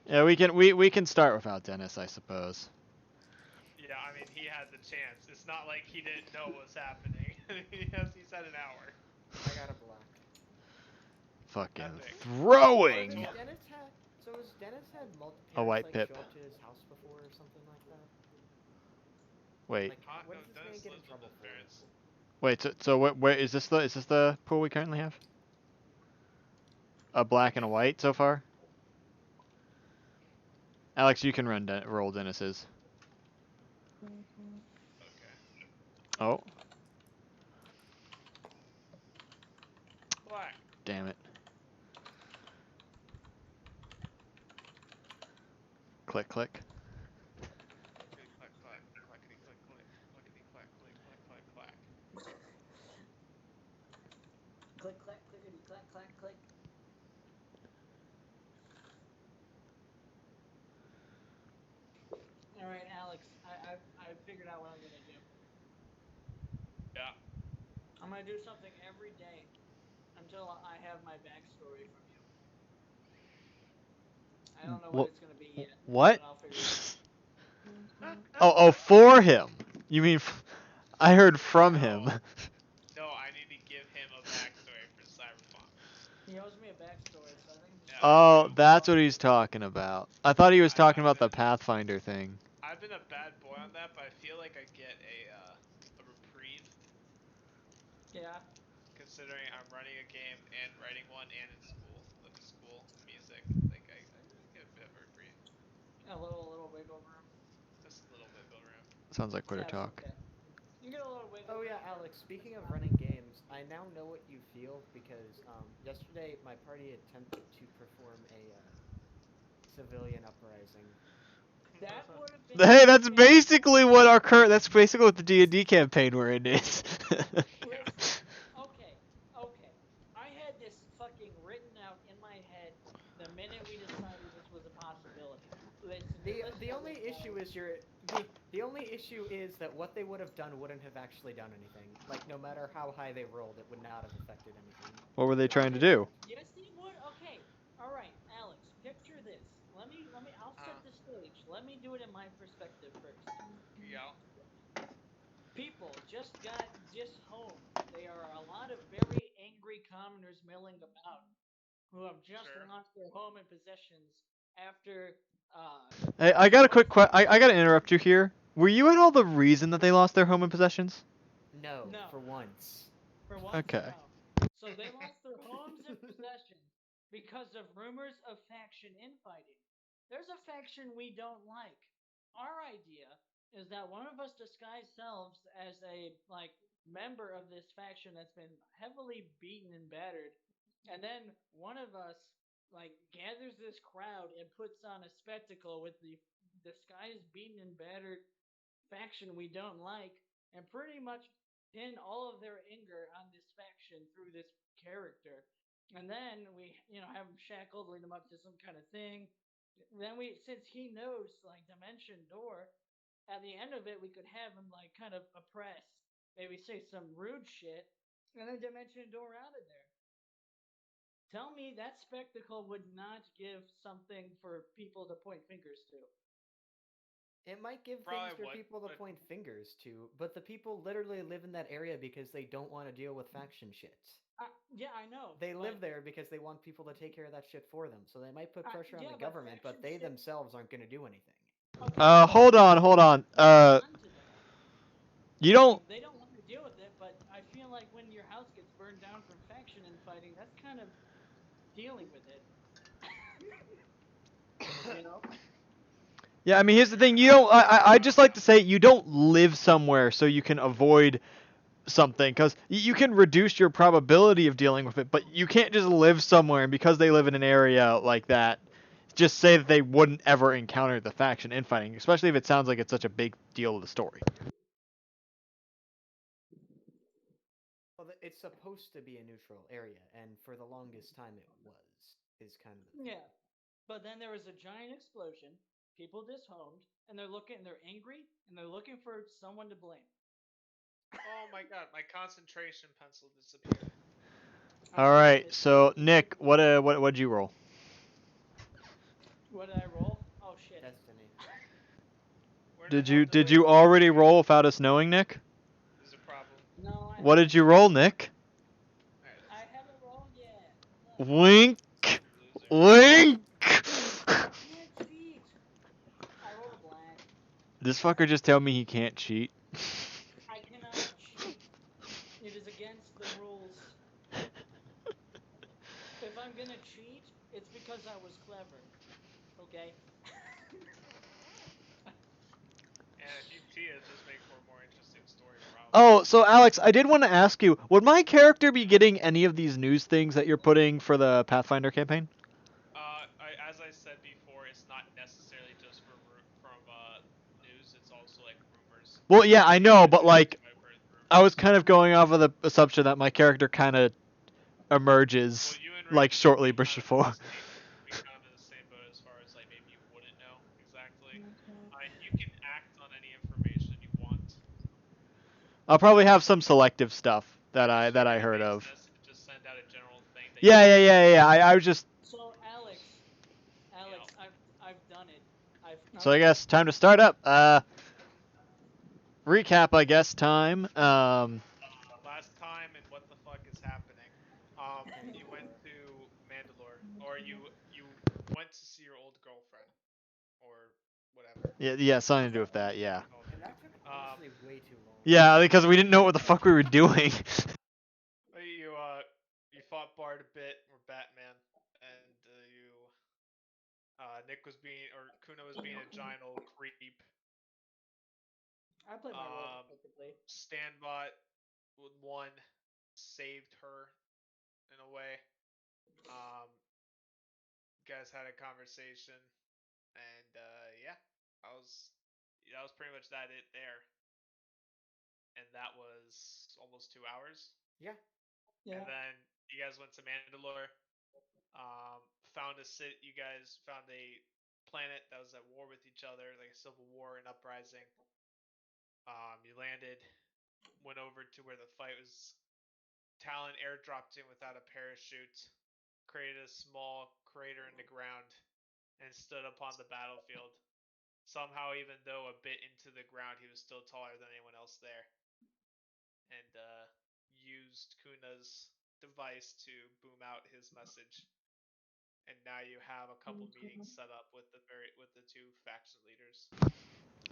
Yeah, we can start without Dennis, I suppose. Yeah, I mean, he had the chance. It's not like he didn't know what was happening. He's had an hour. I got a black. Fucking Epic. throwing. So has Dennis had A parents white like pip. show up to his house before or something like that? Wait, Like, what No, does this man Dennis get in lives with trouble his for? parents. wait. So what? Where is this? The pool we currently have? A black and a white so far. Alex, you can roll Dennis's. Okay. Oh, Black. damn it. Click, click. Clickety clack clack. Clackety click click. Clackety clack click clack clack clack. Click, clack, clickety, clack, clack, click. All right, Alex, I figured out what I'm gonna do. Yeah. I'm gonna do something every day until I have my backstory from you. I don't know what What? it's gonna be yet, What? but I'll figure it out. Oh, for him. You mean? I heard from him. No. No, I need to give him a backstory for Cyberpunk. He owes me a backstory, so I think I'm just Yeah, gonna do Oh, it. that's what he's talking about. I thought he was talking I've about the been Pathfinder thing. I've been a bad boy on that, but I feel like I get a reprieve Yeah, considering I'm running a game and writing one and in school with the school music. Like I get a bit of a reprieve. a little wiggle room. Just a little wiggle room. Sounds like quitter Yeah, it's talk. okay. You get a little wiggle Oh yeah, room every Alex. once in Speaking a of while. running games, I now know what you feel because yesterday my party attempted to perform a civilian uprising. That would have been Hey, that's fantastic. basically what our current. That's basically what the D&D campaign we're in is. Yeah. Listen, okay, okay. I had this fucking written out in my head the minute we decided this was a possibility. The Listen to only this, issue Alex. is the only issue is that what they would have done wouldn't have actually done anything. Like no matter how high they rolled, it would not have affected anything. What were they trying to Okay, do? yes, they would. Okay, all right, Alex. Picture this. Let me. I'll set the stage. Let me do it in my perspective first. Yeah. People just got dishomed. There are a lot of very angry commoners milling about who have just Sure. lost their home and possessions after Hey, I got a quick I got to interrupt you here. Were you at all the reason that they lost their home and possessions? No, no, for once. for once, Okay. no. So they lost their homes and possessions because of rumors of faction infighting. There's a faction we don't like. Our idea is that one of us disguise selves as a member of this faction that's been heavily beaten and battered, and then one of us gathers this crowd and puts on a spectacle with the disguised beaten and battered faction we don't like, and pretty much pin all of their anger on this faction through this character. And then we, have him shackled, lead him up to some kind of thing. Then since he knows Dimension Door, at the end of it, we could have him kind of oppress, maybe say some rude shit, and then Dimension Door out of there. Tell me that spectacle would not give something for people to point fingers to. It might give things Probably for would, people to but point fingers to, but the people literally live in that area because they don't want to deal with faction shit. Yeah, I know, They but live there because they want people to take care of that shit for them. So they might put pressure on the yeah, but government, but faction they shit. themselves aren't going to do anything. Okay, but Hold faction on, shit hold on. doesn't respond to that. You don't. They don't want to deal with it, but I feel like when your house gets burned down from faction infighting, that's kind of dealing with it. you know? Yeah, I mean, here's the thing. You don't. I just like to say you don't live somewhere so you can avoid something, because you can reduce your probability of dealing with it, but you can't just live somewhere and because they live in an area like that, just say that they wouldn't ever encounter the faction infighting, especially if it sounds like it's such a big deal of the story. Well, it's supposed to be a neutral area, and for the longest time it was, is kind of the thing. Yeah. But then there was a giant explosion, people dishomed, and they're angry, and they're looking for someone to blame. oh my god, my concentration pencil disappeared. All Okay, right, so Nick, what'd you roll? What did I roll? Oh shit. Destiny. Where the Did hell you did I did you put already my- roll without us knowing, Nick? There's a problem. No, I What did you haven't. roll, Nick? Alright, I haven't rolled yet. Look, Wink. such a loser. Wink. I can't cheat. I rolled a black. This fucker just told me he can't cheat. I cannot cheat. It is against the rules. If I'm gonna cheat, it's because I was clever. Okay? And if you cheat, it just makes for a more interesting story, probably. Oh, so Alex, I did want to ask you, would my character be getting any of these news things that you're putting for the Pathfinder campaign? As I said before, it's not necessarily just from news. It's also like rumors. Well, yeah, I know, Things but that like, I've heard I was rumors. kind of going off of the assumption that my character kind of Well, emerges you and like Rick would shortly be kind of in before. the same, would be kind of in the same boat as far as like maybe you wouldn't know exactly. You can act on any information you want. I'll probably have some selective stuff that Like I shoot that me I a heard face of. message, just send out a general thing that you Yeah, yeah, want. yeah, yeah. I was just So You know, Alex, I've done it. so I Okay. guess time to start up. Recap, I guess time. last time and what the fuck is happening. You went to Mandalore, or you went to see your old girlfriend, or whatever. Yeah, yeah, something to do with that. Yeah. Called And it. that took honestly way too long. Yeah, because we didn't know what the fuck we were doing. You fought Bard a bit, or Batman, and Nick was being, or Kuna was being a giant old creep. I played my role perfectly. Standbot won, saved her in a way. Um, you guys had a conversation, and yeah, I was that was pretty much it there, and that was almost 2 hours. Yeah. And Yeah. then you guys went to Mandalore, found a city. You guys found a planet that was at war with each other, like a civil war and uprising. You landed, went over to where the fight was. Talon airdropped in without a parachute, created a small crater in the ground, and stood upon the battlefield. Somehow, even though a bit into the ground, he was still taller than anyone else there, and used Kuna's device to boom out his message. And now you have a couple meetings set up with the two faction leaders.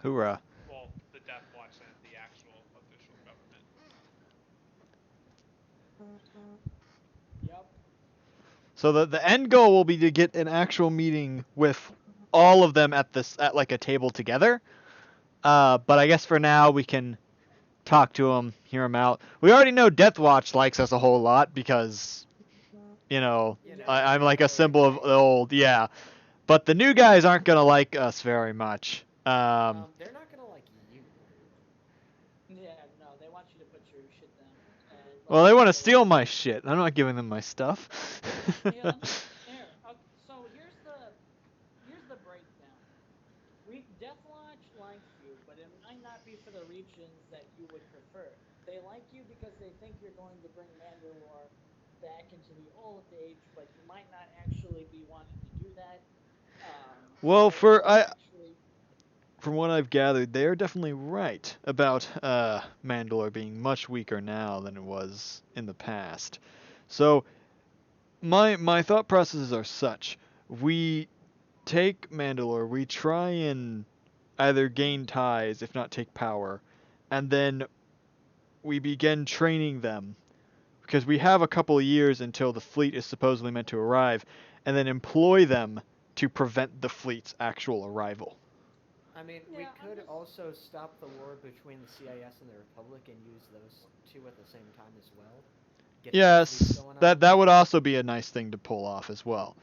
Hoorah. Well, the Death Watch and the actual official government. Yep. So the end goal will be to get an actual meeting with all of them at like a table together. But I guess for now we can talk to them, hear them out. We already know Death Watch likes us a whole lot because You know, I'm like a Mandalorian symbol of the ranks. old, yeah. But the new guys aren't gonna like us very much. They're not gonna like you. Yeah. No, they want you to put your shit down and let Well, they them want to do the steal work. my shit. I'm not giving them my stuff. Yeah. Here. Okay, so here's the breakdown. Deathwatch likes you, but it might not be for the regions that you would prefer. They like you because they think you're going to bring Mandalore back into the old age, but you might not actually be wanting to do that. Well, So they don't actually. from what I've gathered, they are definitely right about Mandalore being much weaker now than it was in the past. So my thought processes are such: we take Mandalore, we try and either gain ties, if not take power, and then we begin training them because we have a couple of years until the fleet is supposedly meant to arrive, and then employ them to prevent the fleet's actual arrival. I mean, we Yeah, I'm could just. also stop the war between the CIS and the Republic and use those two at the same time as well. Get those fleets Yes, going on. that would also be a nice thing to pull off as well.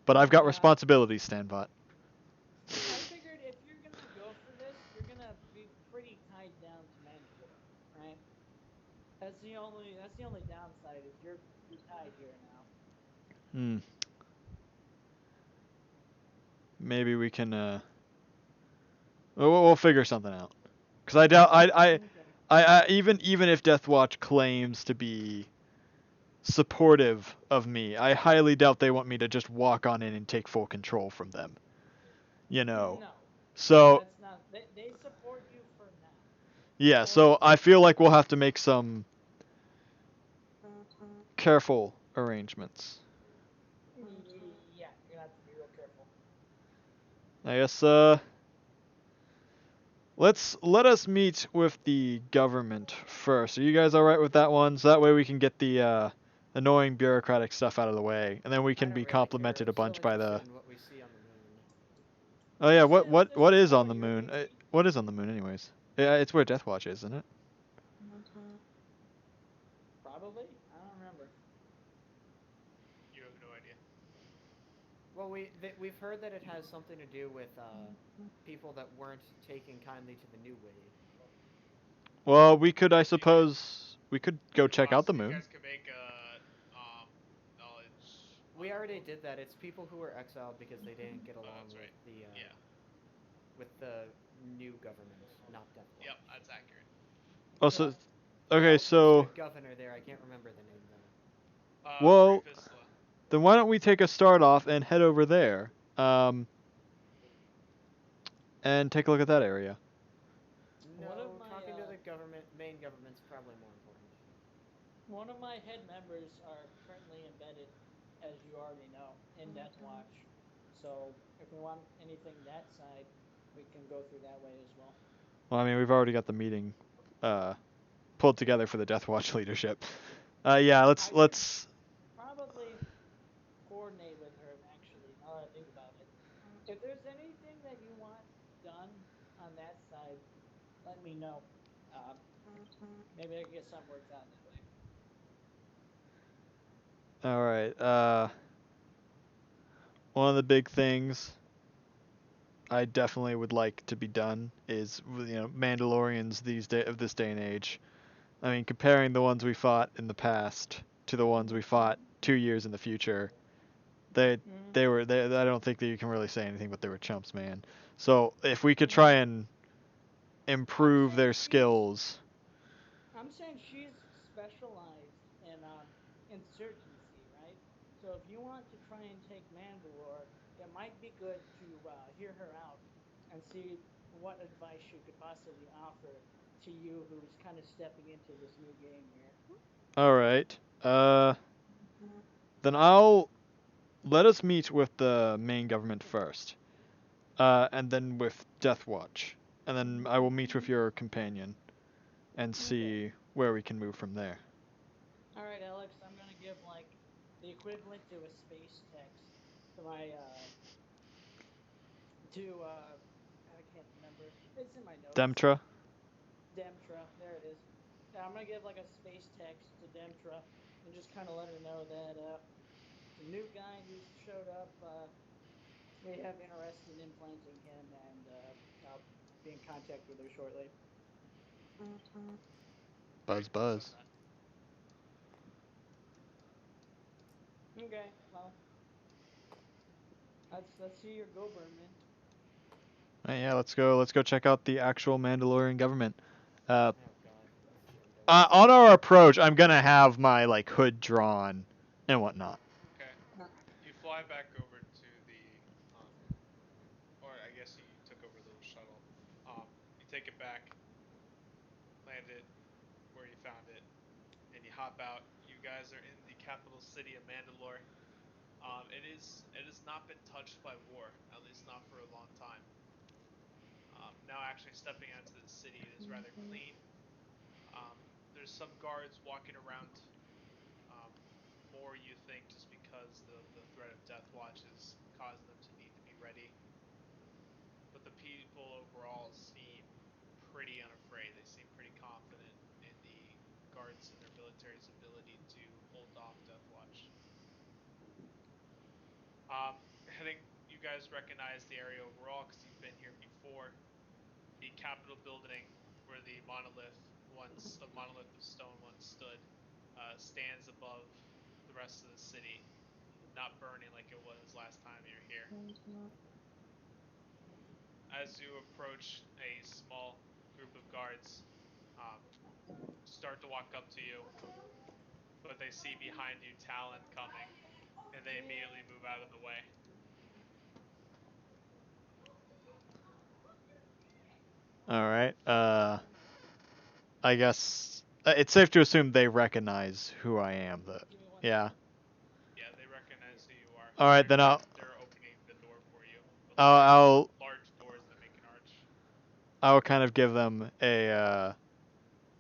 But I've got Yeah, responsibilities, Stanbot. I figured if you're gonna go for this, you're gonna be pretty tied down to Mandalore, right? That's the only downside is you're tied here now. Hmm. Maybe we can. We'll figure something out. Cause I doubt Okay. even if Death Watch claims to be supportive of me, I highly doubt they want me to just walk on in and take full control from them. you know. No, So that's not. They support you for now. yeah, So what? so I feel like we'll have to make some careful arrangements. Yeah, you're gonna have to be real careful. I guess let us meet with the government first. Are you guys all right with that one? So that way we can get the annoying bureaucratic stuff out of the way, and then we I can don't be really care. complimented a I'm still bunch by interested the. in what we see on the moon. Oh yeah, This is this what is is on more the your moon? duty. What is on the moon, anyways? Yeah, it's where Deathwatch is, isn't it? Probably. I don't remember. You have no idea. Well, we've heard that it has something to do with people that weren't taking kindly to the new wave. Well, we could, I You could suppose, we could go you could check out the possibly you moon. guys could make a knowledge on We the already world. did that. It's people who were exiled because they didn't get Oh, along that's right. Yeah. with the new government, not Yep, Deathwatch. that's accurate. Oh, Yeah. so They okay, also mentioned so a governor there. I can't remember the name though. well, Previsla. then why don't we take a start off and head over there, and take a look at that area. One of No, my talking to the main government's probably more important. one of my head members are currently embedded, as you already know, in Death Watch. So if we want anything that side, we can go through that way as well. Well, I mean, we've already got the meeting uh, pulled together for the Deathwatch leadership. Yeah, I could let's. probably coordinate with her actually, now that I think about it. If there's anything that you want done on that side, let me know. Uh, Maybe I can get something worked out that way. All right. One of the big things I definitely would like to be done is Mandalorians these day of this day and age. I mean, comparing the ones we fought in the past to the ones we fought 2 years in the future, they Mm-hmm. I don't think that you can really say anything but they were chumps, man. So if we could Mm-hmm. try and I'm improve saying their skills. she's specialized in insurgency, right? So if you want to try and take Mandalore, it might be good to hear her out and see what advice she could possibly offer to you, who's kind of stepping into this new game here. All right. Then I'll let us meet with the main government first, and then with Deathwatch, and then I will meet with your companion and Okay. see where we can move from there. All right, Alex. I'm gonna give like the equivalent to a space text to my to I can't remember. It's in my notes. Demtra. Demtra, there it is. Yeah, I'm gonna give like a space text to Demtra and just kind of let her know that the new guy who's showed up, we have interest in implanting him, and I'll be in contact with her shortly. Buzz, Great. Love buzz. that. Okay, well, let's see your go, Birdman. Yeah, let's go. Let's go check out the actual Mandalorian government. Uh, Oh God, this is embarrassing. on our approach, I'm gonna have my like hood drawn and whatnot. Okay. You fly back over to the, um, or I guess you took over the shuttle. You take it back, land it where you found it, and you hop out. You guys are in the capital city of Mandalore. It has not been touched by war, at least not for a long time. Now actually stepping into the city, it is rather clean. Um, there's some guards walking around. Um, More you think just because the threat of Death Watch is causing them to need to be ready. But the people overall seem pretty unafraid. They seem pretty confident in the guards and their military's ability to hold off Death Watch. I think you guys recognize the area overall because you've been here before. The Capitol building, where the monolith of stone once stood, stands above the rest of the city, not burning like it was last time you were here. As you approach, a small group of guards um, start to walk up to you, but they see behind you Talon coming, and they immediately move out of the way. All right. I guess it's safe to assume they recognize who I am. Give me 1 Yeah. second. Yeah, they recognize who you are. All right, then They're opening the door for you. The I'll large doors that make an arch. I'll kind of give them a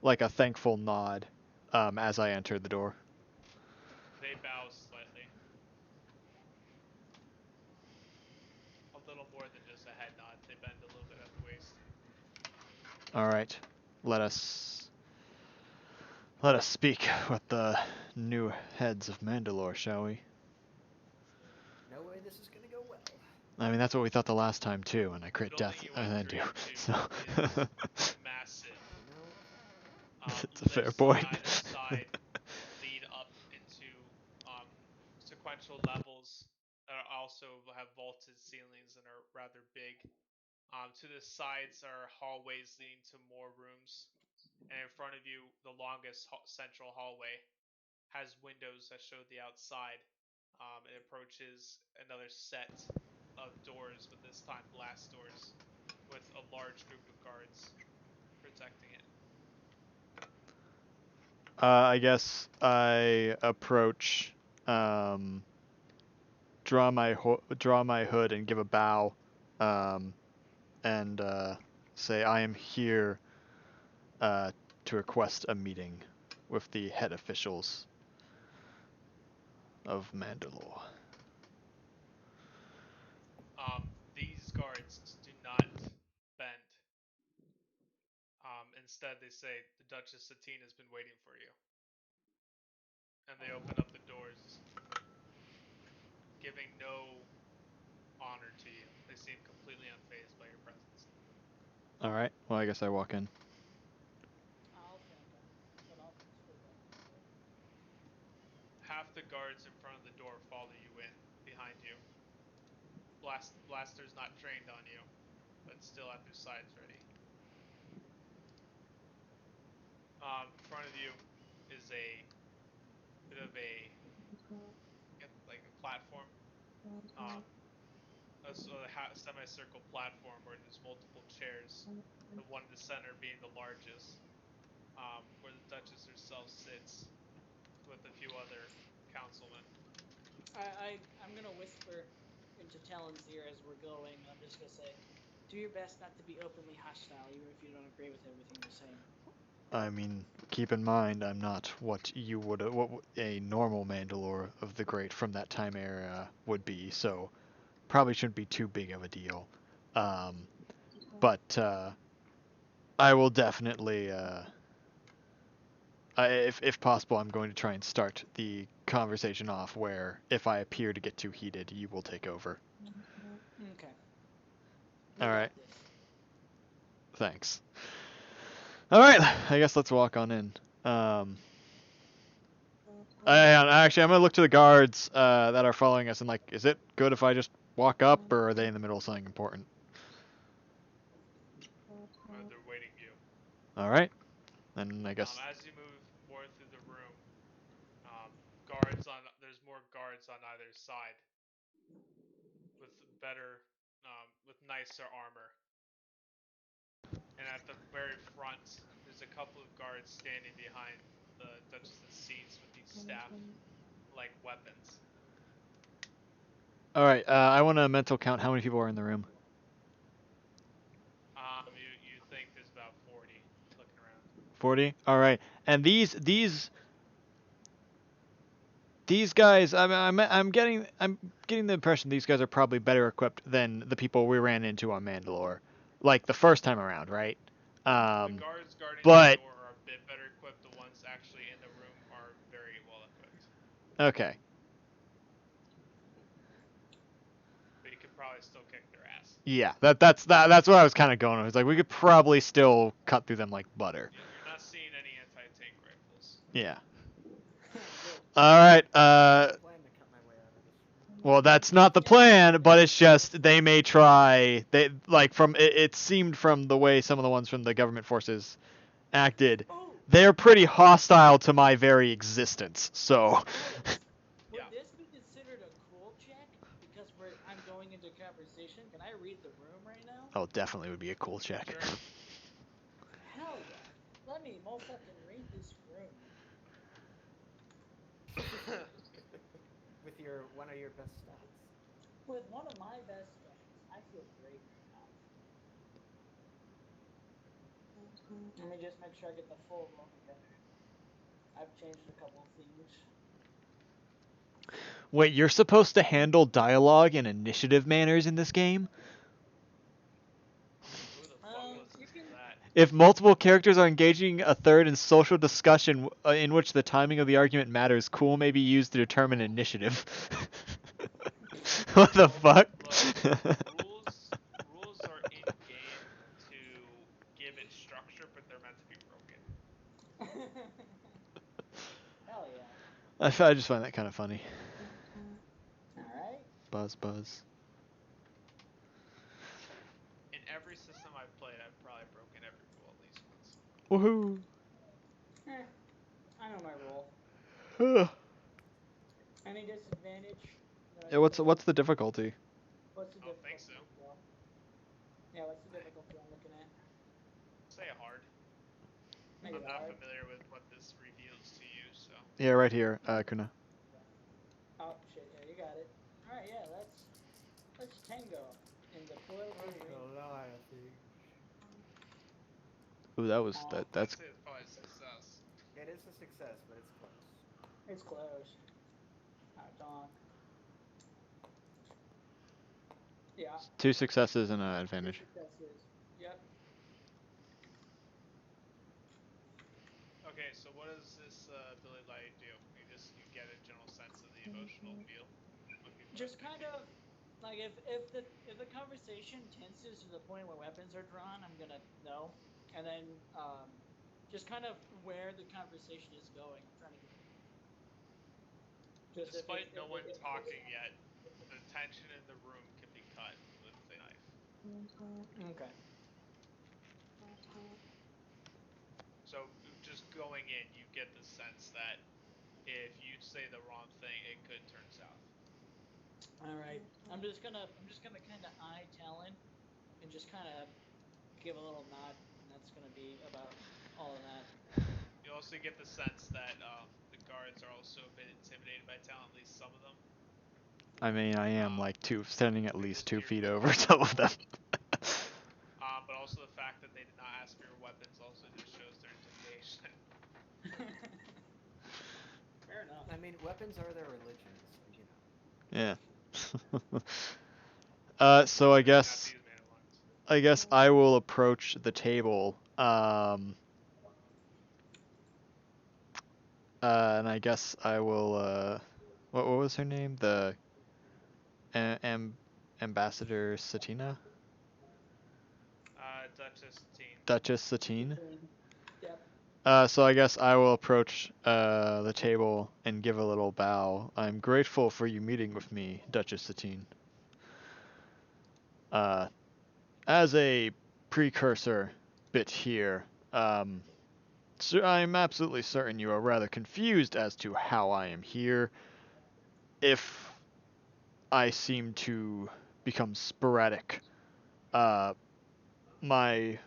like a thankful nod as I enter the door. They bow slightly. A little more than just a head nod. They bend a little bit at the waist. All right. Let us speak with the new heads of Mandalore, shall we? No way this is gonna go well. I mean, that's what we thought the last time too, and I The crit building death you and then enter do. into So is massive. You know, it's a fair Lifts point. side and side lead up into um, sequential levels that are also have vaulted ceilings and are rather big. To the sides are hallways leading to more rooms, and in front of you, the longest central hallway has windows that show the outside. It approaches another set of doors, but this time glass doors, with a large group of guards protecting it. I guess I approach, um, draw my hood and give a bow, um, and say I am here to request a meeting with the head officials of Mandalore. These guards do not bend. Instead, they say the Duchess Satine has been waiting for you, and they open up the doors, giving no honor to you. They seem completely unfazed by your presence. All right. Well, I guess I walk in. I'll thank him, but I'll stay back in the door. Half the guards in front of the door follow you in behind you. Blaster's not trained on you, but still have their sides ready. In front of you is a bit of a like a platform, um, a semicircle platform where there's multiple chairs. The one in the center being the largest, where the Duchess herself sits with a few other councilmen. I'm gonna whisper into Talon's ear as we're going, and I'm just gonna say, do your best not to be openly hostile, even if you don't agree with everything they're saying. I mean, keep in mind, I'm not what you would, what a normal Mandalore of the Great from that time era would be, so probably shouldn't be too big of a deal. But I will definitely, if possible, I'm going to try and start the conversation off where if I appear to get too heated, you will take over. Okay. All right. Got this. Thanks. All right, I guess let's walk on in. Actually, I'm gonna look to the guards that are following us and like, is it good if I just walk up, or are they in the middle of something important? They're waiting you. All right, then I guess. As you move more through the room, there's more guards on either side with with nicer armor. And at the very front, there's a couple of guards standing behind the Duchess's seats with these staff-like weapons. All right, I want to mental count how many people are in the room. You think there's about 40 looking around. 40. All right, and these guys, I'm getting the impression these guys are probably better equipped than the people we ran into on Mandalore, like the first time around, right? The guards guarding the But door are a bit better equipped. The ones actually in the room are very well equipped. okay. But you could probably still kick their ass. Yeah, that's what I was kind of going with. It's like we could probably still cut through them like butter. You're not seeing any anti-tank rifles. Yeah. Good. All right. I plan to cut my way out of this. Well, that's not the plan, but it's just they may try. They like from it seemed from the way some of the ones from the government forces acted, Oh, they're pretty hostile to my very existence. So. would this be considered a cool check? Because I'm going into conversation. Can I read the room right now? Oh, definitely would be a cool check. Sure. Let me motherfucking read this room. With one of your best stats. With one of my best stats, I feel great right now. Let me just make sure I get the full roll together. I've changed a couple of things. Wait, you're supposed to handle dialogue in initiative manners in this game? Who the fuck listens You to can. that? If multiple characters are engaging a third in social discussion in which the timing of the argument matters, cool may be used to determine initiative. What the fuck? Look, rules are in game to give it structure, but they're meant to be broken. Hell yeah. I just find that kind of funny. All right. Buzz, buzz. In every system I've played, I've probably broken every rule at least once. Woohoo! I know my role. Any disadvantage? Yeah, what's the difficulty? What's the I don't think difficulty so. as well? Yeah, what's the difficulty I'm looking at? Say it hard. Make I'm it not hard. familiar with what this reveals to you, so. Yeah, right here, Kuna. Oh shit! Yeah, you got it. All right, yeah. Let's tango in the political arena. Ooh, that's I'd say it's probably a success. It is a success, but it's close. It's close. Talk. Yeah. 2 successes and an 2 advantage. successes. Yep. Okay, so what does this ability let you do? You get a general sense of the emotional feel when people Just are kind thinking. of like if the conversation tenses to the point where weapons are drawn, I'm gonna know, and then just kind of where the conversation is going. I'm trying to get. Just Despite if no one it talking yet, the tension in the room can be cut with a knife. Okay. So just going in, you get the sense that if you say the wrong thing, it could turn south. All right. I'm just gonna kind of eye Talon, and just kind of give a little nod, and that's gonna be about all of that. You also get the sense that the guards are also a bit intimidated by talent, at least some of them. I mean, I am standing at like least this 2 feet weird over some of them. But also the fact that they did not ask for your weapons also just shows their intimidation. Fair enough. I mean, weapons are their religion, so you know. Yeah. So Not these man ones. I guess I will approach the table. And I guess I will. What was her name? The Ambassador Satina. Duchess Satine. Duchess Satine. Yep. So I guess I will approach the table and give a little bow. I'm grateful for you meeting with me, Duchess Satine. As a precursor bit here, so I'm absolutely certain you are rather confused as to how I am here. If I seem to become sporadic, my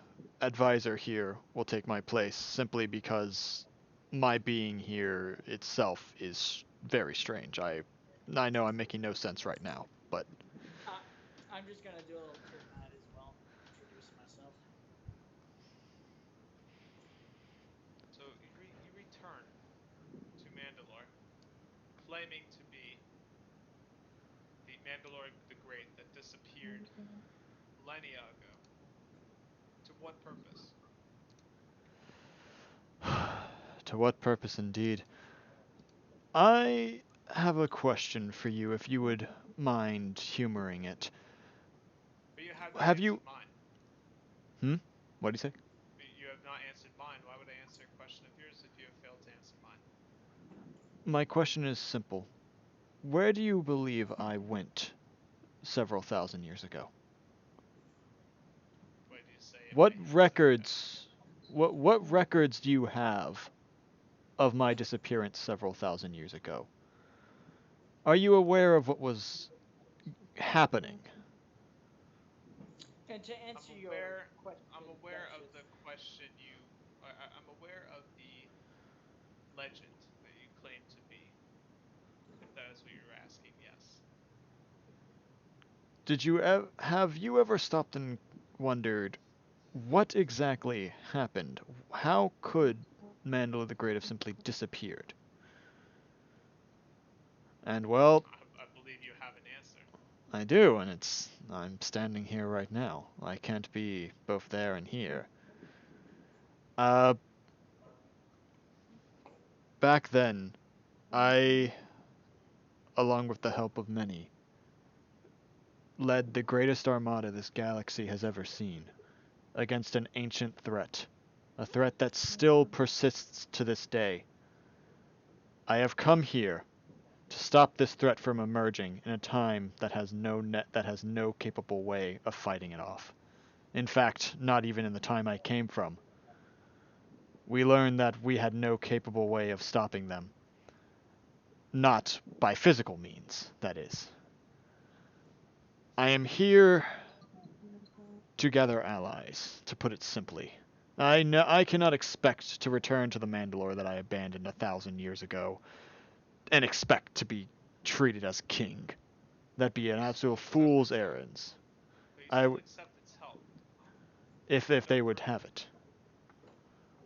advisor here will take my place simply because my being here itself is very strange. I know I'm making no sense right now, but I'm just gonna do a little quick nod as well, introduce myself. So you return to Mandalore, claiming to be the Mandalore the Great that disappeared millennia ago. To what purpose? to what purpose indeed? I have a question for you, if you would mind humoring it. But you have not Have answered you? What do you say? You have not answered mine. Why would I answer a question of yours if you have failed to answer mine? My question is simple. Where do you believe I went several thousand years ago? What did you say? What records? What records do you have of my disappearance several thousand years ago? Are you aware of what was happening? And to answer your question, I'm aware of Duchess, the question you I'm aware of the legend that you claim to be. If that is what you're asking, yes. Have you ever stopped and wondered what exactly happened? How could Mandela the Great have simply disappeared? And well, I believe you have an answer. I do, and I'm standing here right now. I can't be both there and here. Uh, Back then, I, along with the help of many, led the greatest armada this galaxy has ever seen against an ancient threat, a threat that still persists to this day. I have come here to stop this threat from emerging in a time that has no capable way of fighting it off. In fact, not even in the time I came from. We learned that we had no capable way of stopping them. Not by physical means, that is. I am here to gather allies, to put it simply. I cannot expect to return to the Mandalore that I abandoned 1,000 years ago and expect to be treated as king. That'd be an absolute fool's errands. But you I still w- accept its help. if they would have it.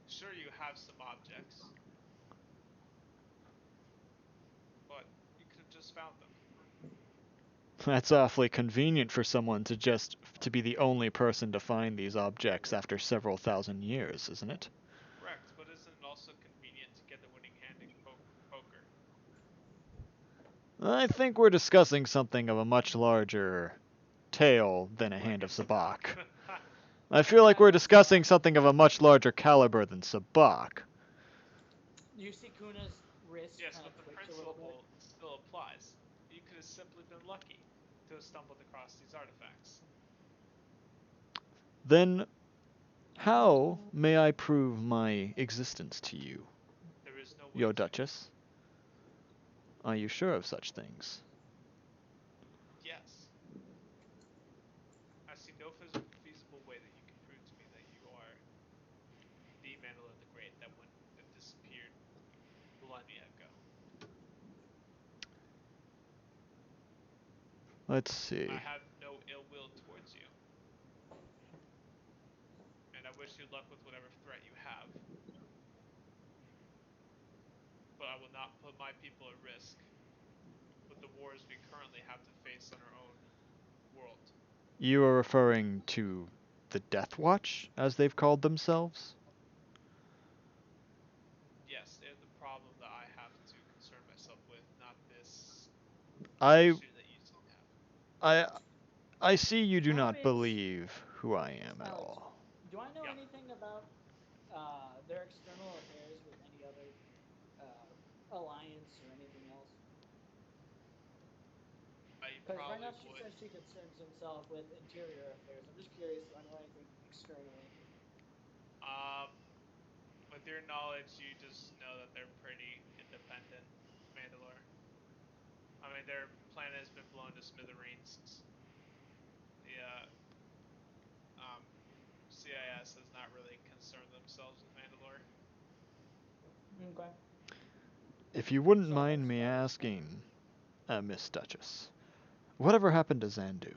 Sure, you have some objects, but you could have just found them. That's awfully convenient for someone to be the only person to find these objects after several thousand years, isn't it? Correct, but isn't it also convenient to get the winning hand in poker? I think we're discussing something of a much larger tale than a hand of sabacc. I feel like we're discussing something of a much larger caliber than sabacc. You see Kuna's wrist Yes, kind of but the twitch a little bit. principle still applies. You could have simply been lucky to have stumbled across these artifacts. Then how may I prove my existence to you, There is no way Yo to. Duchess? Are you sure of such things? Yes. I see no feasible way that you can prove to me that you are the Mandela the Great that disappeared millennia ago. Let's I see. have no ill will towards you, and I wish you luck with whatever threat you have. But I will not put my people at risk with the wars we currently have to face on our own world. You are referring to the Death Watch, as they've called themselves? Yes, they're the problem that I have to concern myself with, not this I issue that you seem to have. I I see you do How not is believe who I am at Alex? all. Do I know Yeah, anything about their external affairs with any other alliance or anything else? I Because right now probably she would. says she concerns himself with interior affairs. I'm just curious if I know anything externally. Um, with your knowledge, you just know that they're pretty independent, Mandalore. I mean, their planet has been blown to smithereens. The um, CIS has not really concerned themselves with Mandalore. Okay. If you wouldn't So mind as me far as asking, Miss Duchess, whatever happened to Zandu?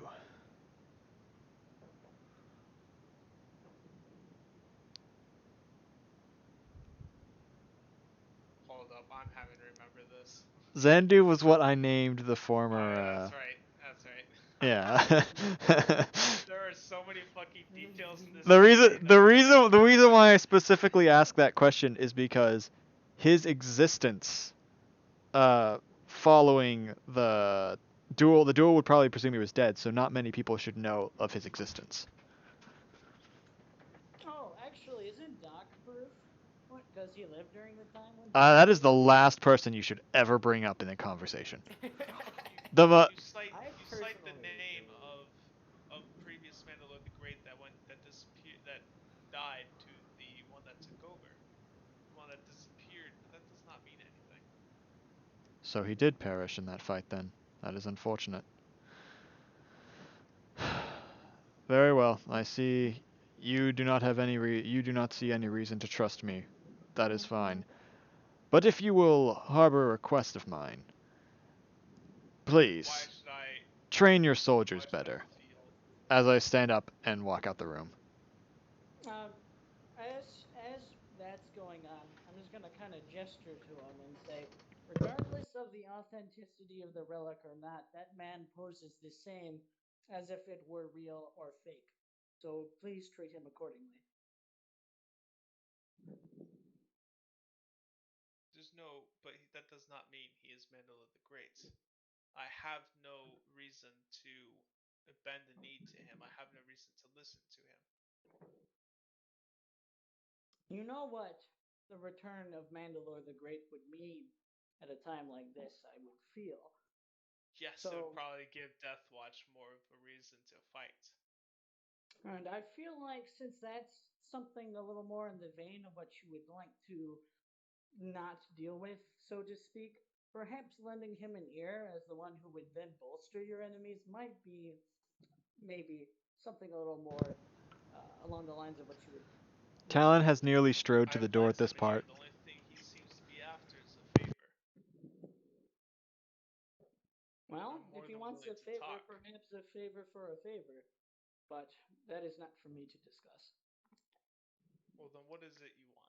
Hold up, I'm having to remember this. Zandu was what I named the Oh former, yeah, that's right. That's right. yeah. There are so many fucking details in this The reason, campaign that the I reason, forgot the about. reason why I specifically asked that question is because his existence, following the duel would probably presume he was dead, so not many people should know of his existence. oh, actually, isn't Doc proof? What? Does he live during the time when Doc That is was? the last person you should ever bring up in a conversation. You, The I you cite the personally name do. of previous Mandalore the Great that disappeared that died to the one that took over, the one that disappeared, but that does not mean anything. So he did perish in that fight then. That is unfortunate. Very well. I see You do not have any you do not see any reason to trust me. That is fine. But if you will harbor a request of mine, Why please should I? train your Why soldiers should I better. feel? As I stand up and walk out the room. Um, as that's going on, I'm just gonna kind of gesture to him and say, regardless of the authenticity of the relic or not, that man poses the same as if it were real or fake. So please treat him accordingly. There's no, but that does not mean he is Mandela the Great. I have no reason to bend the knee to him. I have no reason to listen to him. You know what the return of Mandalore the Great would mean at a time like this, I would feel. Yes, it would So, probably give Death Watch more of a reason to fight. and I feel like since that's something a little more in the vein of what you would like to not deal with, so to speak, perhaps lending him an ear as the one who would then bolster your enemies might be maybe something a little more along the lines of what you would want. Talon has nearly strode to I've the door lent at this him an ear. part. The only thing he seems to be after is a favor. Well, I'm if more he than wants willing a to favor, talk. perhaps a favor for a favor. But that is not for me to discuss. Well, then what is it you want?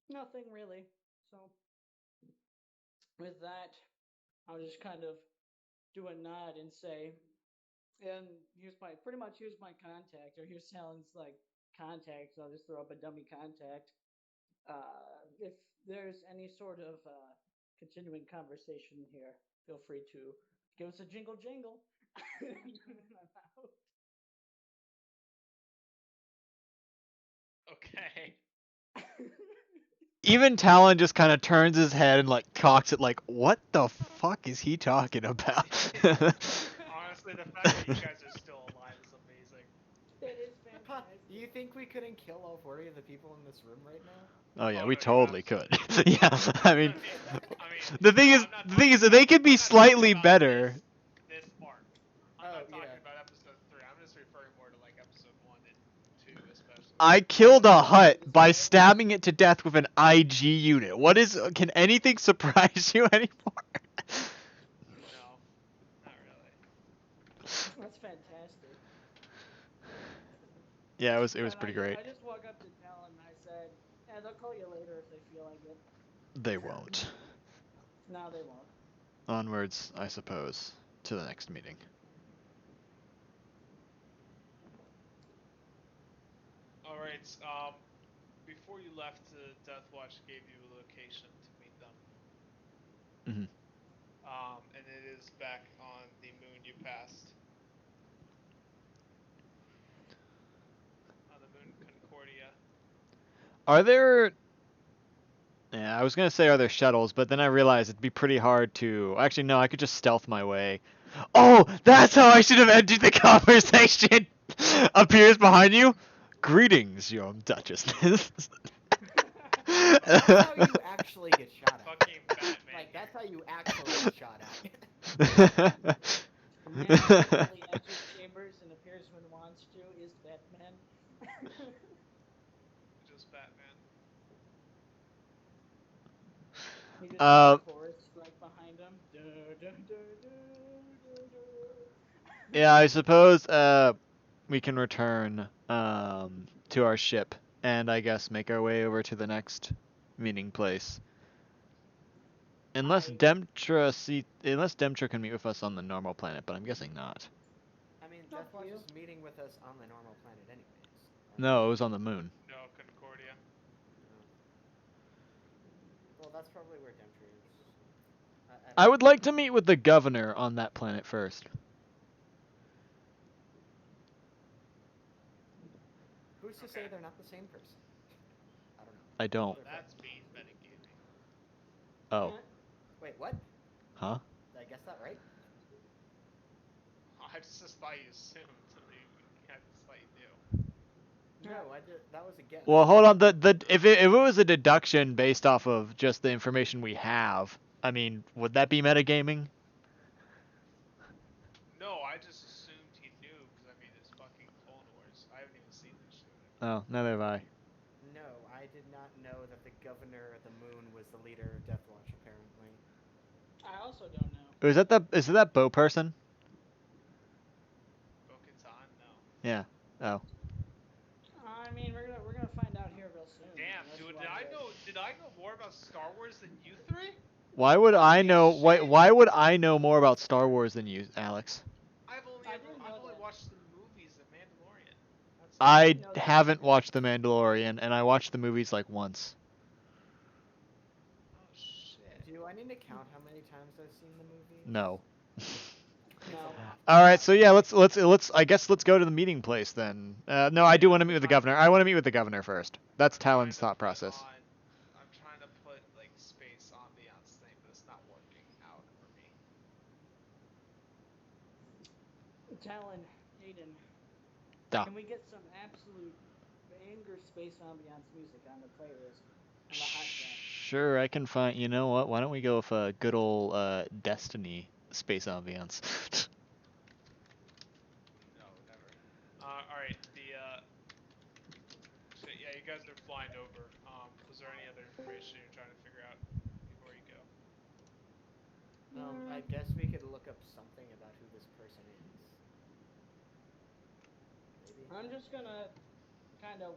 Nothing really. So, with that, I'll just kind of do a nod and say, and here's my pretty much here's my contact, or here's Helen's like contact. So I'll just throw up a dummy contact. If there's any sort of continuing conversation here, feel free to give us a jingle jingle. Okay. Even Talon just kind of turns his head and like cocks it like, what the fuck is he talking about? Honestly, the fact that you guys are still alive is amazing. That is Huh, do you fantastic. think we couldn't kill all 40 of the people in this room right now? Oh yeah, Oh we no, you totally could. absolutely could. Yeah, I mean, I mean, the thing no, is, I'm not the thing talking is that about. they could be I'm not talking slightly about better. this arc. I'm Oh, not yeah. talking about episode 3. I'm just referring more to like episode 1 and 2, especially. I killed a Especially hut this by arc. stabbing it to death with an IG unit. What is? Can anything surprise you anymore? No, not really. That's fantastic. Yeah, it was And pretty great. I just walk up to Talon and I said, "Yeah, they'll call you later if they feel like it." They won't. No, they won't. Onwards, I suppose, to the next meeting. All right. Before you left, Death Watch gave you a location to meet them. Hmm. And it is back on the moon you passed. On the moon Concordia. Are there? Yeah, I was gonna say are there shuttles, but then I realized it'd be pretty hard to. Actually, no, I could just stealth my way. Oh, that's how I should have ended the conversation. Appears behind you. Greetings, young Duchess. That's how you actually get shot at. Fucking Batman. Like, that's how you actually get shot at. A man who secretly enters chambers and appears when wants to is Batman. Just Batman. He just has uh, a chorus like behind him. yeah, I suppose we can return to our ship and I guess make our way over to the next meeting place. Unless I Demtra can meet with us on the normal planet, but I'm guessing not. I mean, Up to Deathwatch you. is meeting with us on the normal planet anyways. No, it was on the moon. No, Concordia. No. Well, that's probably where Demtra is. I I don't would like to meet with the governor on that planet first. Who's to say they're not the same person? I don't know. I don't. They're That's being metagaming. Oh. Wait, what? Huh? Did I guess that right? I just thought you assumed. I just thought you knew. No, that was a guess. Well, hold on. If it was a deduction based off of just the information we have, I mean, would that be metagaming? No, I just assumed he knew because I mean it's fucking Clone Wars. I seen this shit. Oh, neither have I. No, I did not know that the governor of the moon was the leader of Death Watch, apparently. I also don't know. Is it that bow person? Bo-Katan? No. Yeah. Oh. I mean, we're gonna find out here real soon. Damn, unless dude, you wanna go- did I know more about Star Wars than you three? Why would I Holy know? shit. Why would I know more about Star Wars than you, Alex? I've only I didn't know that. watched the movies of Mandalorian. That's it. I didn't know that. haven't watched The Mandalorian, and I watched the movies like once. Oh shit. Do I need to count how many times I've seen the movie? No. It's a No. lot. All right, so yeah, let's I guess let's go to the meeting place then. No, I do want to meet with the governor. I want to meet with the governor first. That's Talon's thought process. I'm trying to put like space ambiance thing, but it's not working out for me. Talon, Aiden, Yeah. can we get some absolute banger space ambiance music on the playlist? On the hot track? Sure, I can find. You know what? Why don't we go with a good old Destiny space ambiance? No, never. All right. Shit, yeah, you guys are flying over. Was there any other information you're trying to figure out before you go? I guess we could look up something about who this person is. Maybe. I'm just gonna kind of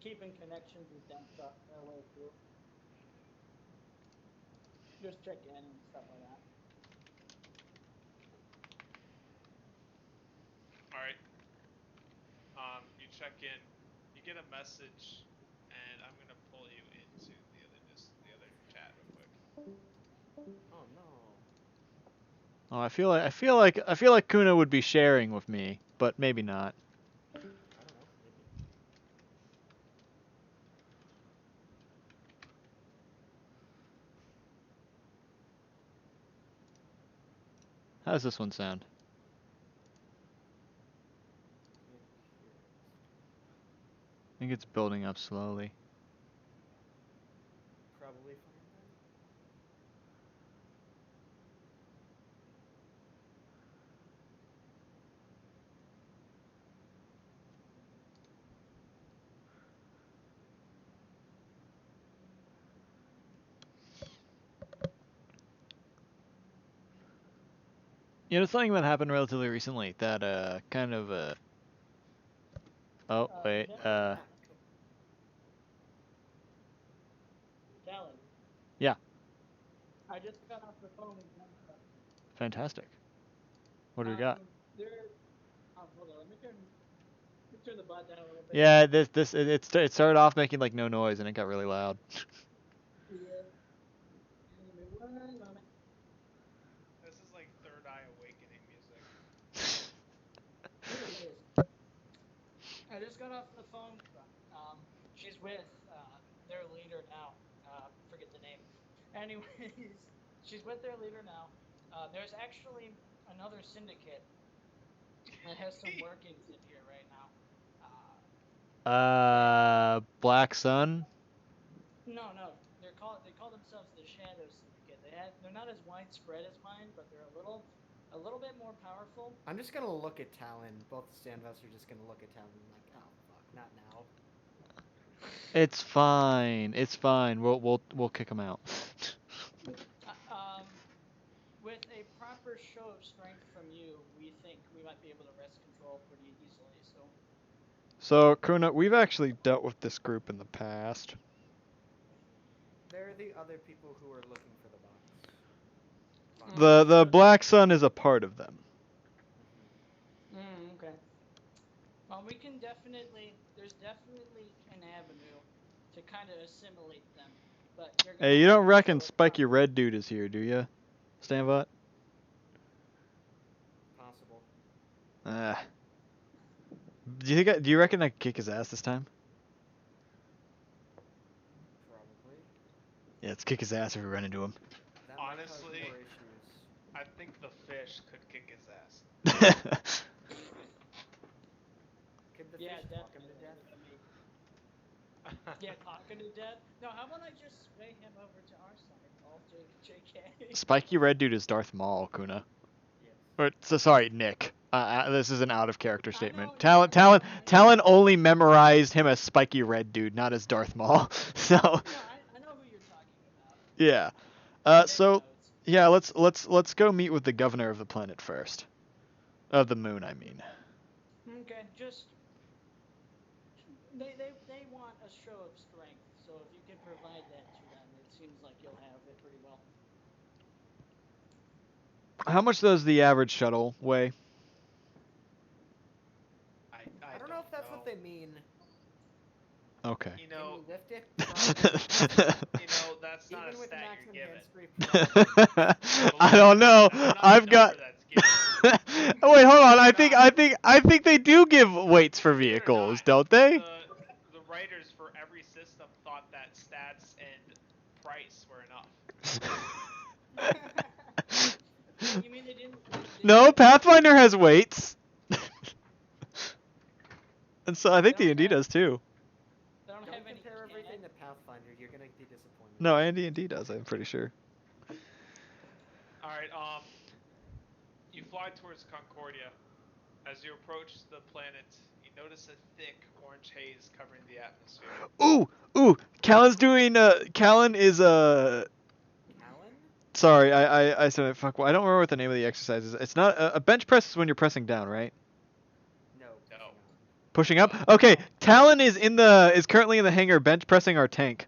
keep in connections with them stuff our way through. Just check in and stuff like that. All right. You check in. You get a message, and I'm gonna pull you into the other chat real quick. Oh no. Oh, I feel like Kuna would be sharing with me, but maybe not. I don't know. Maybe. How does this one sound? I think it's building up slowly. Probably fine then. You know, something that happened relatively recently that kind of oh wait Talon, Talon, yeah, I just got off the phone with them. fantastic. What do we got? They're. Oh, hold on. Let me turn the bot down a little bit. Yeah, it started off making like no noise and it got really loud. Yeah. Give me one moment. This is like Third Eye Awakening music. It is. I just got off the phone. She's with their leader now. Forget the name. Anyways, she's with their leader now. There's actually another syndicate that has some workings in here right now. Black Sun. No, they call themselves the Shadow Syndicate. They're not as widespread as mine, but they're a little bit more powerful. I'm just gonna look at Talon. Both stand of us are just gonna look at Talon like, oh fuck, not now. It's fine. It's fine. We'll kick him out. With a proper show of strength from you, we think we might be able to wrest control pretty easily. So Kuna, we've actually dealt with this group in the past. They're the other people who are looking for the box. The Black Sun is a part of them. Okay. Well, we can there's definitely an avenue to kind of assimilate them, but you're gonna Hey, you have don't to reckon show us Spiky proper- Red Dude is here, do you? Stanbot? Possible. Do you reckon I could kick his ass this time? Probably. Yeah, let's kick his ass if we run into him. That might cause Honestly, more issues. I think the fish could kick his ass. Could the Yeah, fish talk him to definitely. death? Yeah, talking to death. No, how about I just sway him over to our side? All JK. Spiky Red Dude is Darth Maul, Kuna. Yes. Or, so sorry, Nick. This is an out of character I statement. know, Talon, yeah, Talon, I- Talon only memorized him as spiky red dude, not as Darth Maul. So No, I know who you're talking about. yeah. I take So notes. yeah, let's go meet with the governor of the planet first. Of the moon, I mean. Okay, just they want a show of strength. So if you can provide that to them, it seems like you'll have it pretty well. How much does the average shuttle weigh? I don't know if that's what they mean. Okay. You Can know, you lift it? Probably. that's not a Even with the stat maximum you're given. hands-free, probably. I don't know. That's not I've a got. number that's given. Wait, hold on. Believe it or I think they do give weights for Believe it or vehicles, not, don't they? the writers for every system thought that stats and price were enough. You mean they didn't? No, Pathfinder has weights. And so I think Don't D&D have- does too. They don't Don't have any compare everything canon? to Pathfinder. You're gonna be disappointed. No, D&D does, I'm pretty sure. All right. You fly towards Concordia. As you approach the planet, you notice a thick orange haze covering the atmosphere. Ooh, Callan's doing Callan is Alan? sorry, I said fuck. I don't remember what the name of the exercise is. It's not a bench press is when you're pressing down, right? No. No. Pushing up. Okay, Talon is currently in the hangar bench pressing our tank.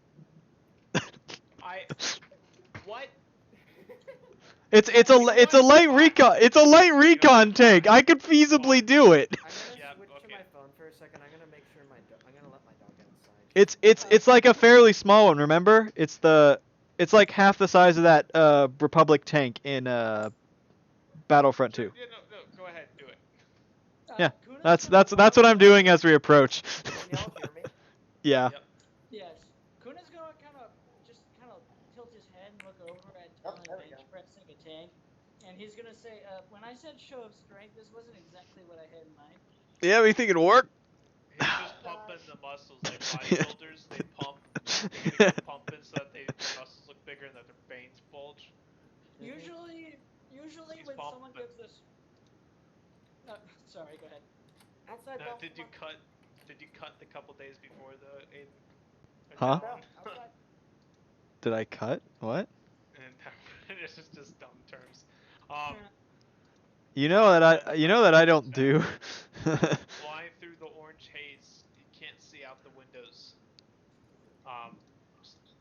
What? It's a light recon tank. I could feasibly do it. I'm gonna Yep, switch to okay. my phone for a second. I'm gonna make sure I'm gonna let my dog outside. It's like a fairly small one. Remember? It's like half the size of that Republic tank in Battlefront 2. Yeah, no, go ahead, do it. Yeah, Kuna's that's gonna what I'm doing as we approach. Can y'all hear me? Yeah. Yep. Yes. Kuna's gonna kind of tilt his head and look over at Oh, Talon there we bench go. pressing a tank, and he's gonna say, "When I said show of strength, this wasn't exactly what I had in mind." Yeah, we think it'll work. He's just pumping the muscles like bodybuilders. They pump. They gotta keep pumping so that their muscles look bigger and that their veins bulge. Usually He's when someone pumping. gives this. Sorry, go ahead. Outside. Now, did you cut the couple days before the Aiden? Huh? No, outside. Did I cut? What? And this is just dumb terms. You know that I don't do. Flying through the orange haze, you can't see out the windows.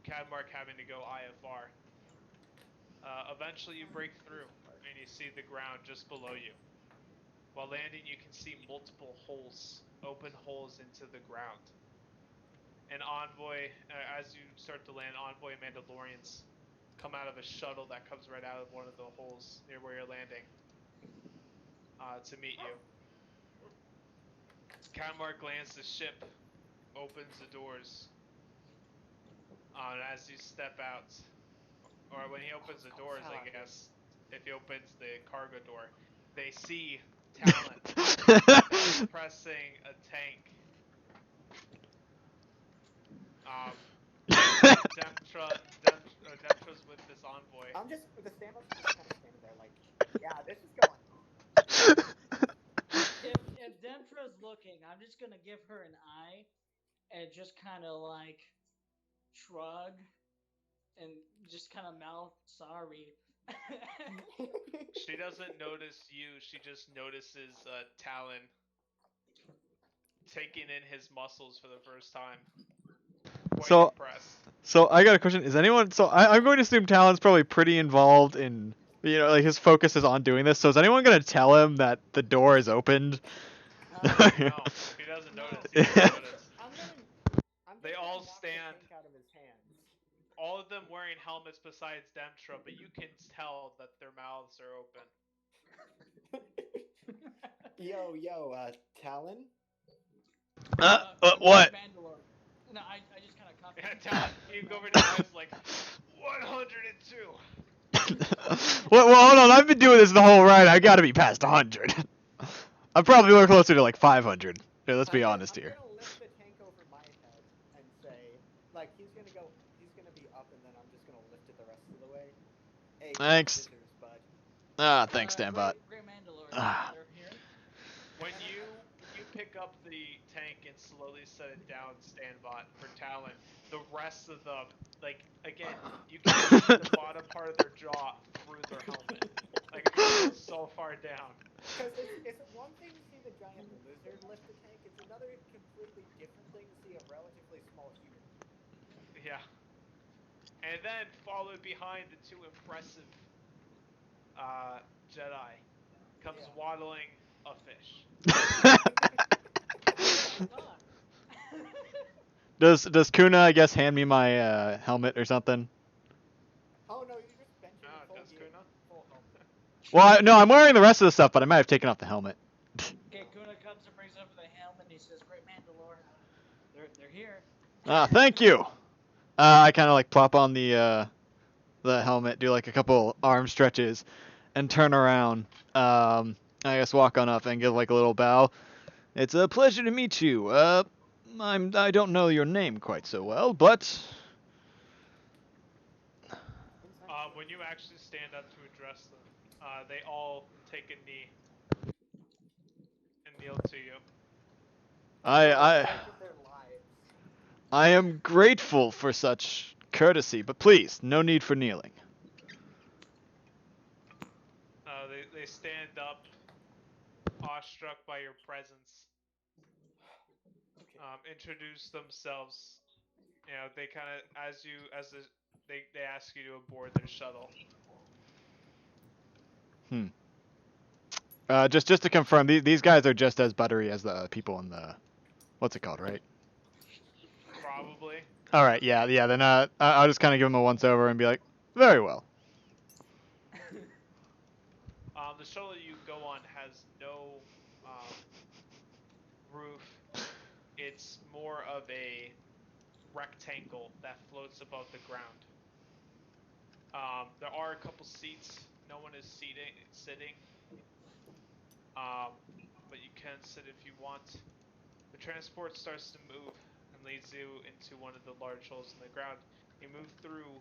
Cadmark having to go IFR. Eventually you break through and you see the ground just below you. While landing, you can see multiple holes, open holes into the ground. An envoy, as you start to land, envoy Mandalorians come out of a shuttle that comes right out of one of the holes near where you're landing to meet you. Cadmark lands the ship, opens the doors. And as you step out, or when he opens the doors, I guess, if he opens the cargo door, they see Talon pressing a tank. Demtra's with this envoy. I'm just the stand-up's just kind of standing there, like, yeah, this is going. If Demtra's looking, I'm just gonna give her an eye, and just kind of like shrug, and just kind of mouth sorry. She doesn't notice you. She just notices Talon taking in his muscles for the first time. Quite impressed. So I got a question. Is anyone? So I'm going to assume Talon's probably pretty involved in, like his focus is on doing this. So is anyone going to tell him that the door is opened? No, he doesn't notice. He doesn't notice. They all stand. Out of his hands. All of them wearing helmets besides Demtra, but you can tell that their mouths are open. Yo, Talon? What? Mandalore. No, I just kind of copied. Yeah, Talon, you go over to the eyes like 102. Well, hold on. I've been doing this the whole ride. I got to be past 100. I'm probably more closer to like 500. Yeah, let's be honest here. I'm gonna lift the tank over my head and say, like, he's gonna be up, and then I'm just gonna lift it the rest of the way. Hey, Thanks. scissors, bud. Thanks, Dan Bot. Great Mandalore. Ah. They're here. pick up the tank and slowly set it down, standbot for Talon. The rest of them, like, again, you can see the bottom part of their jaw through their helmet. Like, it goes so far down. Because it's one thing to see the giant lizard lift the tank, it's another completely different thing to see a relatively small human. Yeah. And then followed behind the two impressive Jedi comes Yeah. waddling a fish. Does Kuna, I guess, hand me my helmet or something? Oh no, you just benching Ah, full does gear, Kuna? full helmet. Well, no, I'm wearing the rest of the stuff, but I might have taken off the helmet. Okay, Kuna comes and brings over the helmet and he says, "Great Mandalore, they're here." Ah, thank you. I kind of like plop on the helmet, do like a couple arm stretches, and turn around. I guess walk on up and give like a little bow. It's a pleasure to meet you. I don't know your name quite so well, but When you actually stand up to address them, they all take a knee and kneel to you. For the I sake of their lives. I am grateful for such courtesy, but please, no need for kneeling. They stand up, awestruck by your presence. Okay. Introduce themselves. You know, they kind of they ask you to aboard their shuttle. Just to confirm, these guys are just as buttery as the people in the what's it called, right? Probably. All right, yeah. Then I'll just kind of give them a once over and be like, very well. The shuttle you go on has no roof. It's more of a rectangle that floats above the ground. There are a couple seats. No one is sitting. But you can sit if you want. The transport starts to move and leads you into one of the large holes in the ground. You move through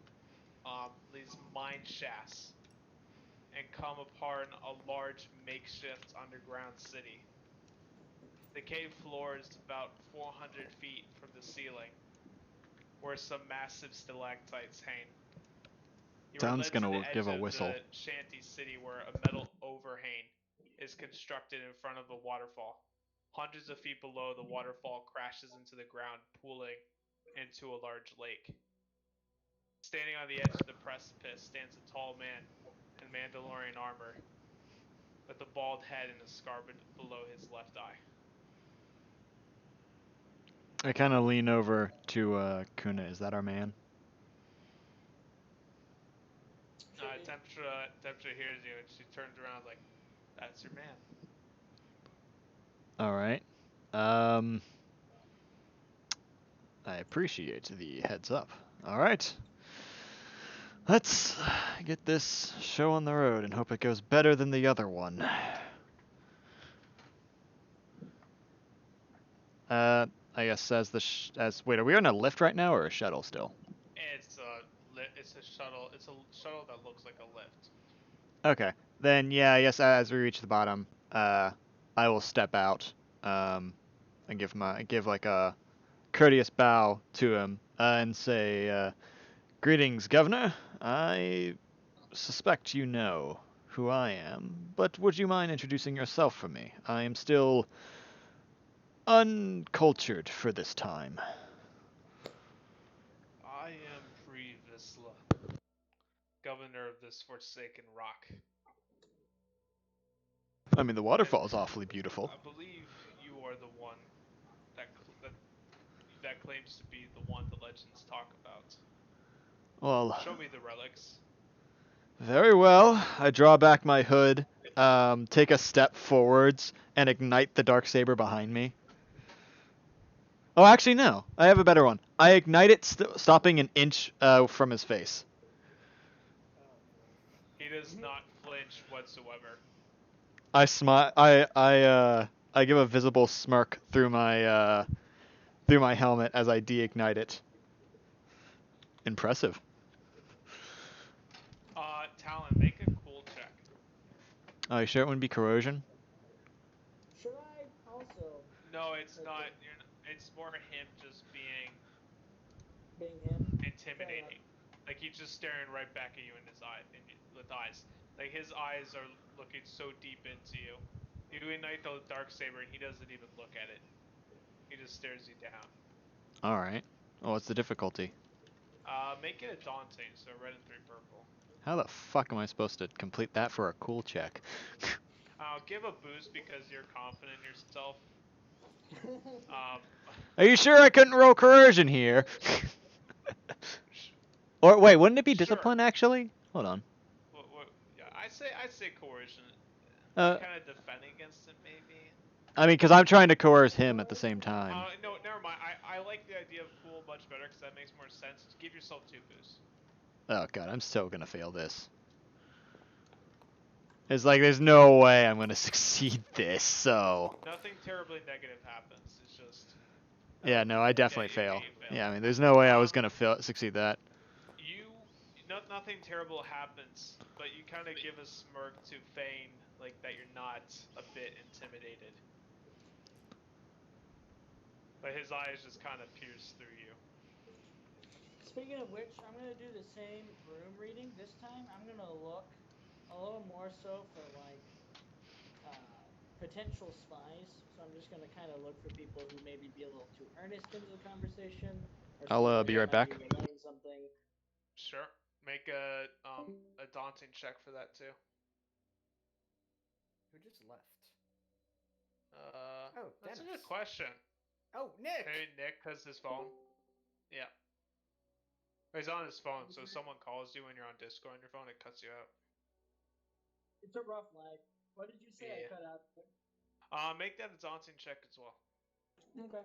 these mine shafts and come upon a large makeshift underground city. The cave floor is about 400 feet from the ceiling, where some massive stalactites hang. You are Sounds led to the gonna edge give a of whistle. the shanty city where a metal overhang is constructed in front of the waterfall. Hundreds of feet below, the waterfall crashes into the ground, pooling into a large lake. Standing on the edge of the precipice stands a tall man in Mandalorian armor, with a bald head and a scar below his left eye. I kind of lean over to Kuna. Is that our man? Temptra hears you and she turns around like, "That's your man." All right. I appreciate the heads up. All right. Let's get this show on the road and hope it goes better than the other one. I guess as wait, are we on a lift right now or a shuttle still? It's a shuttle. It's a shuttle that looks like a lift. Okay. Then yeah, I guess as we reach the bottom, I will step out, and give like a courteous bow to him, and say, "Greetings, Governor. I suspect you know who I am, but would you mind introducing yourself for me? I am still uncultured for this time." I am Pre Visla, governor of this forsaken rock. I mean, the waterfall is awfully beautiful. I believe you are the one that that claims to be the one the legends talk about. Well, Show me the relics. very well. I draw back my hood, take a step forwards, and ignite the darksaber behind me. Oh, actually, no. I have a better one. I ignite it, stopping an inch from his face. He does not flinch whatsoever. I smile. I give a visible smirk through my helmet as I deignite it. Impressive. Talon, make a cool check. Oh, you sure it wouldn't be corrosion? Should I also No, it's hurt not. them. It's more him just being Being him, fair enough. intimidating. Like he's just staring right back at you in his eye, with eyes. Like his eyes are looking so deep into you. You ignite the dark saber, and he doesn't even look at it. He just stares you down. All right. Oh, what's the difficulty? Make it a daunting, so red and 3 purple. How the fuck am I supposed to complete that for a cool check? Give a boost because you're confident in yourself. Um, Are you sure I couldn't roll coercion here? Or wait, wouldn't it be Sure. discipline actually? Hold on. Yeah, I'd say coercion. Uh, Kind of defending against it, maybe. I mean, because I'm trying to coerce him at the same time. No, never mind. I like the idea of cool much better because that makes more sense. Give yourself 2 boosts. Oh god, I'm so gonna fail this. It's like there's no way I'm gonna succeed this. So. Nothing terribly negative happens. It's just. Yeah, no, I definitely Yeah, fail. you fail. Yeah, I mean, there's no way I was gonna succeed that. Nothing terrible happens, but you kind of give a smirk to feign like that you're not a bit intimidated. But his eyes just kind of pierce through you. Speaking of which, I'm gonna do the same room reading. This time, I'm gonna look a little more so for like potential spies. So I'm just gonna kind of look for people who maybe be a little too earnest into the conversation, or seem I'll like be they right might back. be relaying something. Sure. Make a daunting check for that too. Who just left? Oh, that's Dennis. a good question. Oh, Nick! Maybe Nick has his phone. Yeah. He's on his phone, so if someone calls you when you're on Discord on your phone, it cuts you out. It's a rough life. What did you say I Yeah. cut out? Make that a daunting check as well. Okay.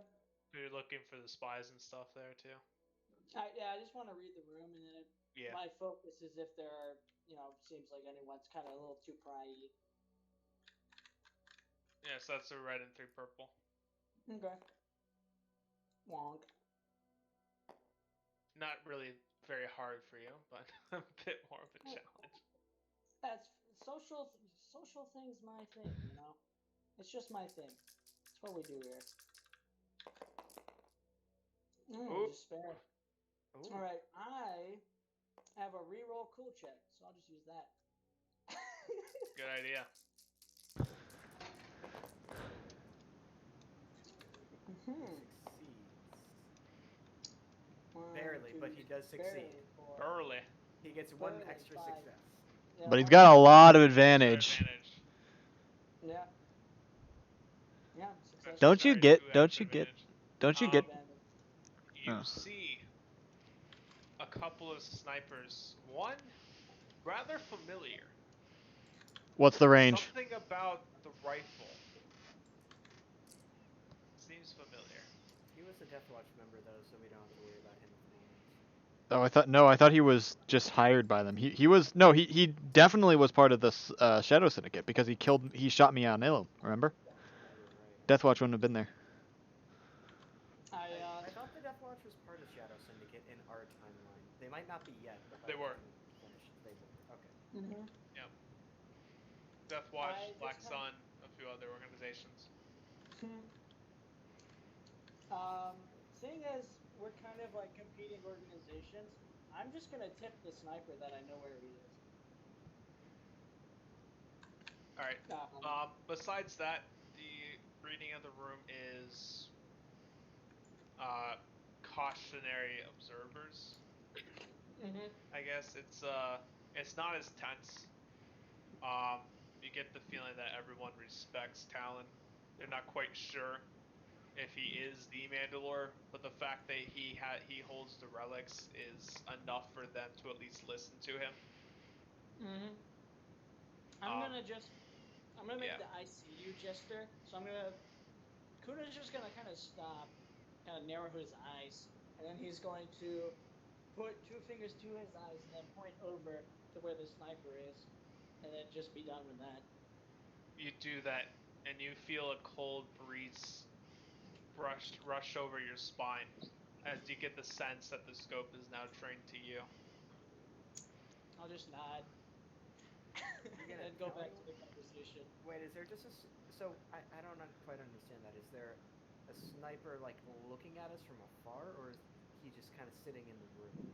You're looking for the spies and stuff there too. Yeah, I just want to read the room, and then Yeah. my focus is if there are, seems like anyone's kind of a little too pryy. Yeah, so that's a red and 3 purple. Okay. Wonk. Not really very hard for you, but a bit more of a challenge. That's social thing's my thing, you know. It's just my thing. It's what we do here. Despair. Ooh. All right, I have a reroll cool check, so I'll just use that. Good idea. Succeeds. Barely, but he does succeed. Early. He gets one Barely, extra 5. success. Yeah, But he's one got a extra. lot of advantage. Yeah. Yeah. Success. Don't you Sorry, get? 2 Don't extra you get? advantage. Don't you get? Advantage. You Oh. see a couple of snipers. One rather familiar. What's the range? Something about the rifle seems familiar. He was a Death Watch member, though, so we don't have to worry about him with names. Oh, I thought he was just hired by them. He was no, he definitely was part of this Shadow Syndicate because he shot me on Ilum. Remember? Oh, you're right. Deathwatch wouldn't have been there. I thought the Death Watch was part of Shadow Syndicate in our timeline. They might not be yet, but They were. Finished, they were. Okay. Mm-hmm. Yep. Death Watch, Black Sun, a few other organizations. Seeing as we're kind of like competing organizations, I'm just gonna tip the sniper that I know where he is. All right. Besides that, the reading of the room is cautionary observers. Mm-hmm. I guess it's not as tense. You get the feeling that everyone respects Talon. They're not quite sure if he is the Mandalore, but the fact that he holds the relics is enough for them to at least listen to him. Mm-hmm. I'm gonna make the I see you gesture. So Kuna's just gonna kind of stop, kind of narrow his eyes, and then he's going to put 2 fingers to his eyes and then point over to where the sniper is, and then just be done with that. You do that, and you feel a cold breeze rush over your spine as you get the sense that the scope is now trained to you. I'll just nod. You're gonna and go tell back anyone? to the conversation. Wait, is there just a... So, I don't quite understand there a sniper like looking at us from afar, or is he just kind of sitting in the room?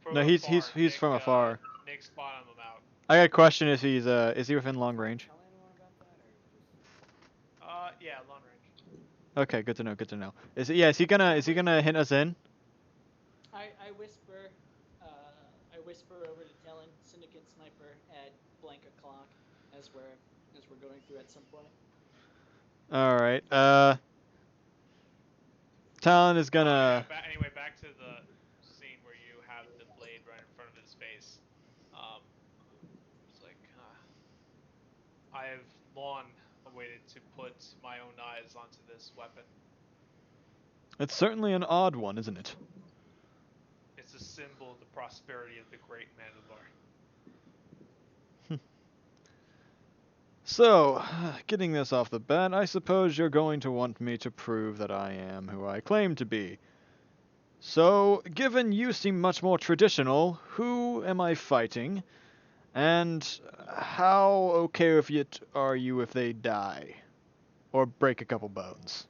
From No, he's afar, he's Nick, from afar. Nick spotted him out. I got a question: is he within long range? Tell anyone about that, or just Yeah, long range. Okay, good to know. Good to know. Is he gonna hit us in? I whisper, I whisper over to Talon, Syndicate Sniper at blank o'clock, as we're going through at some point. All right. Talon is gonna. Anyway, back to the scene where you have the blade right in front of his face. It's like I have long awaited to put my own eyes onto this weapon. It's certainly an odd one, isn't it? It's a symbol of the prosperity of the great Mandalore. So, getting this off the bat, I suppose you're going to want me to prove that I am who I claim to be. So, given you seem much more traditional, who am I fighting? And how okay with it are you if they die? Or break a couple bones?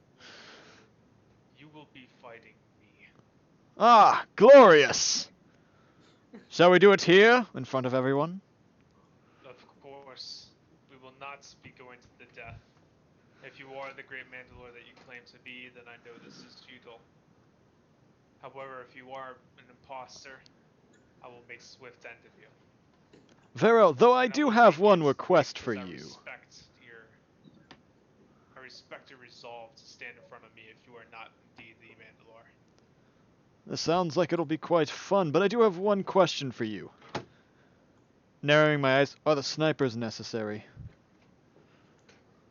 You will be fighting me. Ah, glorious! Shall we do it here, in front of everyone? Of course, we will not be going to the death. If you are the great Mandalore that you claim to be, then I know this is futile. However, if you are an imposter, I will make swift end of you. Vero, though I And do will have make one it request quick for because you. I respect your resolve to stand in front of me if you are not indeed the Mandalore. This sounds like it'll be quite fun, but I do have one question for you. Narrowing my eyes, are the snipers necessary?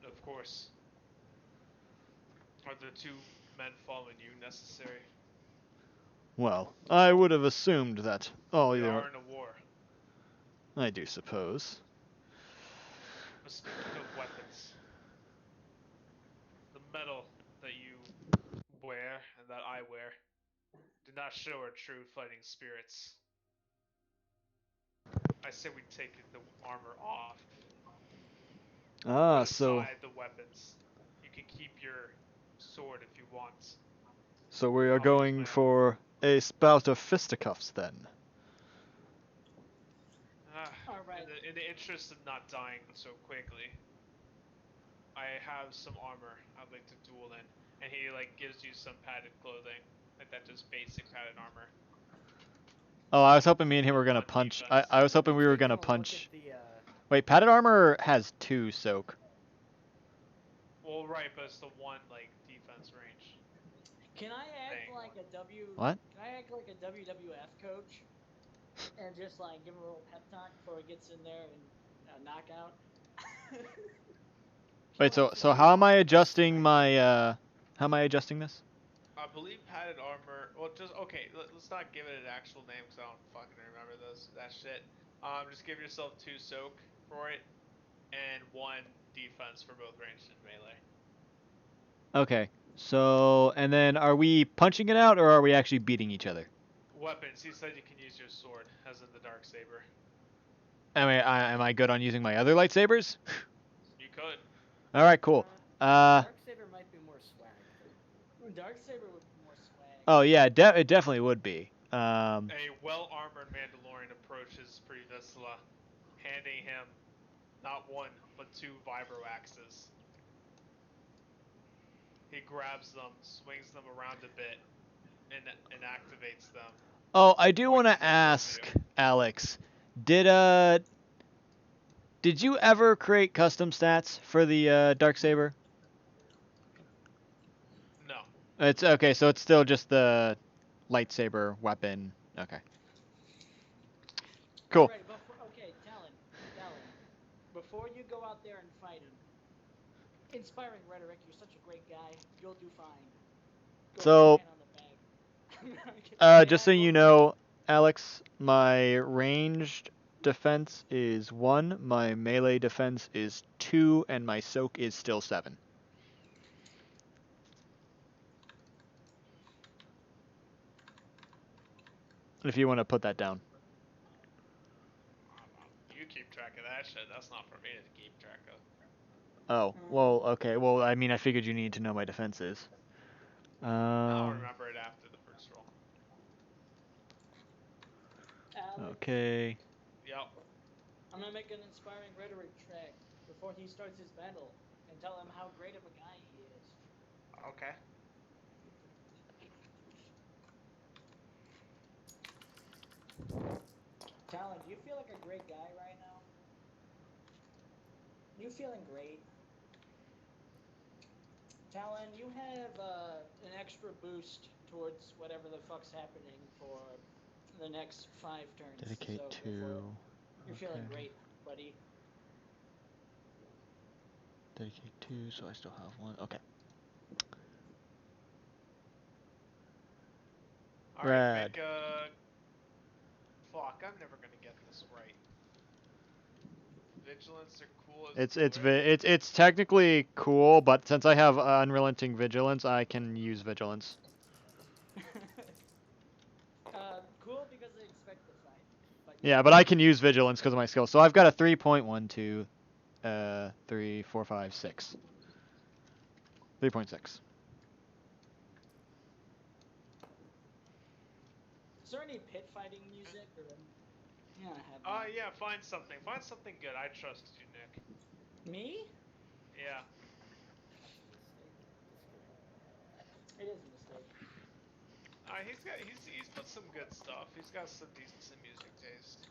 Of course. Are the two men following you necessary? Well, I would have assumed that. Oh, We yeah, are in a war. I do suppose. But speaking of weapons, the metal that you wear and that I wear do not show our true fighting spirits. I say we take the armor off. Ah, Put so aside the weapons. You can keep your sword if you want. we are I'll use going my own. for a spout of fisticuffs then. All right. In the interest of not dying so quickly, I have some armor I'd like to duel in, and he like gives you some padded clothing, like that just basic padded armor. Oh, I was hoping me and him were gonna One punch. defense. I was hoping I'm we were taking gonna a look punch. at the, Wait, padded armor has 2 soak. Well, right, but it's the one like defense range. Can I act Thing. like a What? Can I act like a WWF coach and just like give him a little pep talk before he gets in there and knockout? Wait, Kill so actually how am I wants to adjusting respect my you. how am I adjusting this? I believe padded armor. Well, just okay. Let's not give it an actual name because I don't fucking remember that shit. Just give yourself 2 soak for it, and 1 defense for both ranged and melee. Okay. So, and then are we punching it out or are we actually beating each other? Weapons. He said you can use your sword, as in the dark saber. Am I good on using my other lightsabers? You could. All right, cool. Darksaber might be more swag, though. Darksaber would be more swag. Oh yeah, it definitely would be. A well-armored Mandalorian approaches Pre-Vizsla, handing him not 1 but 2 vibro axes. He grabs them, swings them around a bit, and activates them. Oh, I do want Points to them towards ask, you. Alex, did did you ever create custom stats for the Darksaber? No. It's okay, so it's still just the lightsaber weapon. Okay. Cool. Alright, okay, Talon, before you go out there and fight him, inspiring rhetoric. You're such a great guy. You'll do fine. Go So, pat on the back. just so you know, Alex, my ranged defense is 1, my melee defense is 2, and my soak is still 7. If you want to put that down. You keep track of that shit. That's not for me to keep track of. Oh, well, okay. Well, I mean, I figured you need to know my defenses. I'll remember it after the first roll. Alex, Okay. Yep. I'm gonna make an inspiring rhetoric track before he starts his battle and tell him how great of a guy he is. Okay. Talon, do you feel like a great guy right now? You feeling great? Talon, you have an extra boost towards whatever the fuck's happening for the next 5 turns. Dedicate so to. Go for it. You're feeling Okay. great, buddy. Dedicate 2, so I still have 1. Okay. All right. Rad. Make a. Fuck! I'm never gonna get this right. Vigilance or cool as It's technically cool, but since I have unrelenting vigilance, I can use vigilance. Cool because they expect the fight. Yeah, but I can use vigilance because of my skill. So I've got a 3.1, 2, 3, 4, 5, 6. 3.6. Is there any pit fighting music or? Yeah, I have that. Yeah. Find something. Find something good. I trust you, Nick. Me? Yeah. That's a mistake. Just kidding. It is a mistake. He's put some good stuff. He's got some decent music taste.